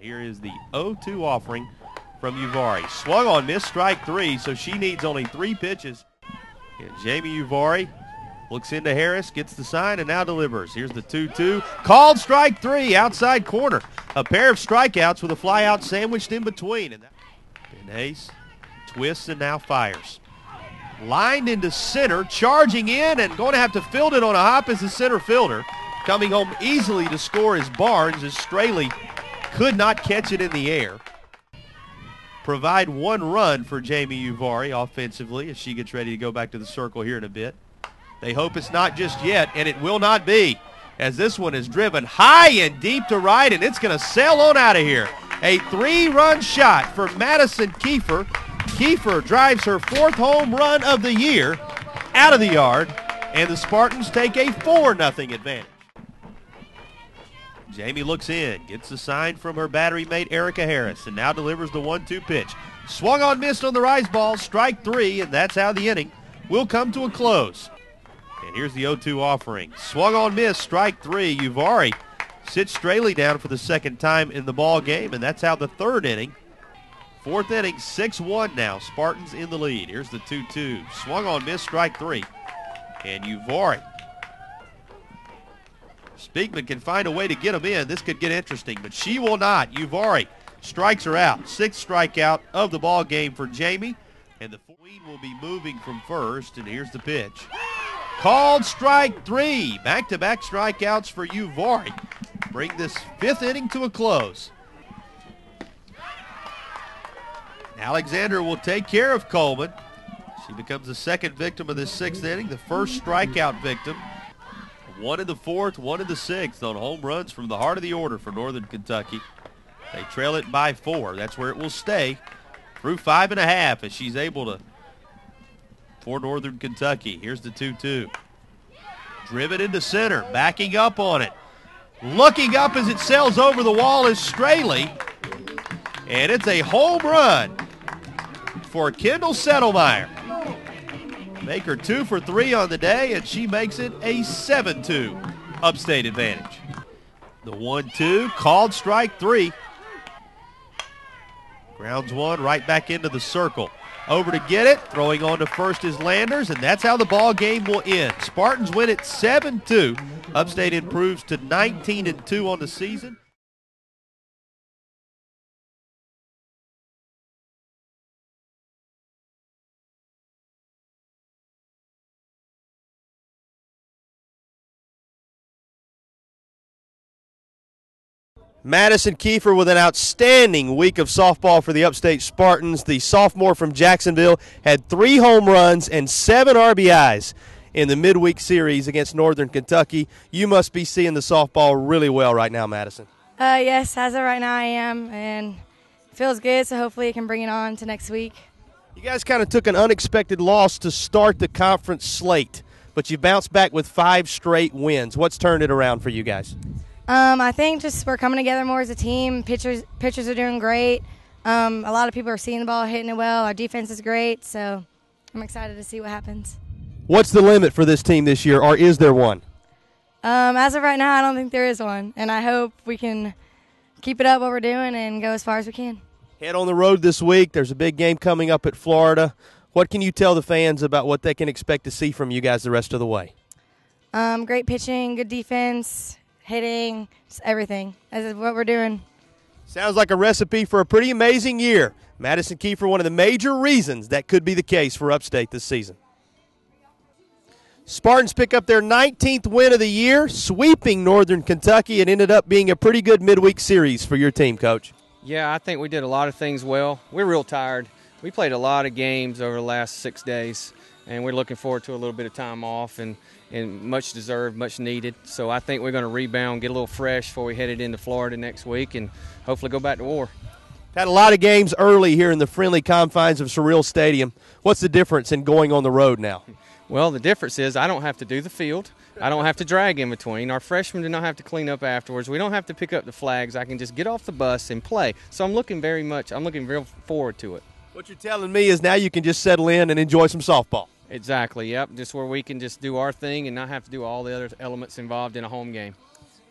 Here is the 0-2 offering from Uvari. Swung on, missed, strike three, so she needs only 3 pitches. And Jamie Uvari looks into Harris, gets the sign, and now delivers. Here's the 2-2. Called strike three, outside corner. A pair of strikeouts with a flyout sandwiched in between. And Ben Hayes twists and now fires. Lined into center, charging in, and going to have to field it on a hop as the center fielder. Coming home easily to score is Barnes, as Straley could not catch it in the air. Provide 1 run for Jamie Uvari offensively as she gets ready to go back to the circle here in a bit. They hope it's not just yet, and it will not be, as this one is driven high and deep to right, and it's going to sail on out of here. A 3-run shot for Madison Kiefer. Kiefer drives her 4th home run of the year out of the yard, and the Spartans take a 4-0 advantage. Jamie looks in, gets the sign from her battery mate Erica Harris, and now delivers the 1-2 pitch. Swung on, missed on the rise ball, strike 3, and that's how the inning will come to a close. And here's the 0-2 offering. Swung on, missed, strike 3. Uvari sits Straley down for the 2nd time in the ball game, and that's how the 3rd inning. 4th inning, 6-1 now. Spartans in the lead. Here's the 2-2. Swung on, missed, strike 3. And Uvari. Speakman can find a way to get him in. This could get interesting, but she will not. Uvari strikes her out. 6th strikeout of the ball game for Jamie. And the Queen will be moving from first, and here's the pitch. Called strike 3. Back-to-back strikeouts for Uvari. Bring this 5th inning to a close. Alexander will take care of Coleman. She becomes the 2nd victim of this 6th inning, the 1st strikeout victim. 1 in the 4th, 1 in the 6th on home runs from the heart of the order for Northern Kentucky. They trail it by 4. That's where it will stay through 5.5 as she's able to for Northern Kentucky. Here's the 2-2. Driven into center, backing up on it. Looking up as it sails over the wall is Straley. And it's a home run for Kendall Settlemeyer. Make her 2 for 3 on the day, and she makes it a 7-2 Upstate advantage. The 1-2, called strike 3. Grounds 1 right back into the circle. Over to get it, throwing on to first is Landers, and that's how the ball game will end. Spartans win it 7-2. Upstate improves to 19-2 on the season. Madison Kiefer with an outstanding week of softball for the Upstate Spartans. The sophomore from Jacksonville had 3 home runs and 7 RBIs in the midweek series against Northern Kentucky. You must be seeing the softball really well right now, Madison. Yes, as of right now I am, and it feels good, so hopefully I can bring it on to next week. You guys kind of took an unexpected loss to start the conference slate, but you bounced back with 5 straight wins. What's turned it around for you guys? I think just we're coming together more as a team. Pitchers are doing great. A lot of people are seeing the ball, hitting it well. Our defense is great, so I'm excited to see what happens. What's the limit for this team this year, or is there one? As of right now, I don't think there is one, and I hope we can keep it up what we're doing and go as far as we can. Head on the road this week. There's a big game coming up at Florida. What can you tell the fans about what they can expect to see from you guys the rest of the way? Great pitching, good defense, hitting, just everything. That's what we're doing. Sounds like a recipe for a pretty amazing year. Madison Kiefer, one of the major reasons that could be the case for Upstate this season. Spartans pick up their 19th win of the year, sweeping Northern Kentucky. It ended up being a pretty good midweek series for your team, Coach. Yeah, I think we did a lot of things well. We're real tired. We played a lot of games over the last 6 days, and we're looking forward to a little bit of time off and much deserved, much needed. So I think we're going to rebound, get a little fresh before we headed into Florida next week, and hopefully go back to war. Had a lot of games early here in the friendly confines of Surreal Stadium. What's the difference in going on the road now? Well, the difference is I don't have to do the field. I don't have to drag in between. Our freshmen do not have to clean up afterwards. We don't have to pick up the flags. I can just get off the bus and play. So I'm looking real forward to it. What you're telling me is now you can just settle in and enjoy some softball. Exactly, yep. Just where we can just do our thing and not have to do all the other elements involved in a home game.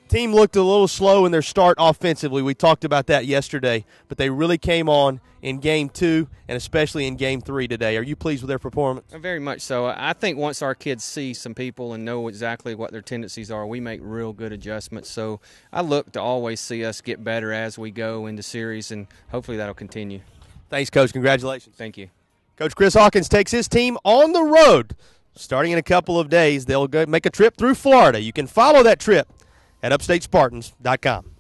Team looked a little slow in their start offensively. We talked about that yesterday, but they really came on in Game 2 and especially in Game 3 today. Are you pleased with their performance? Very much so. I think once our kids see some people and know exactly what their tendencies are, we make real good adjustments. So I look to always see us get better as we go into series, and hopefully that'll continue. Thanks, Coach. Congratulations. Thank you. Coach Chris Hawkins takes his team on the road. Starting in a couple of days, they'll go make a trip through Florida. You can follow that trip at upstatespartans.com.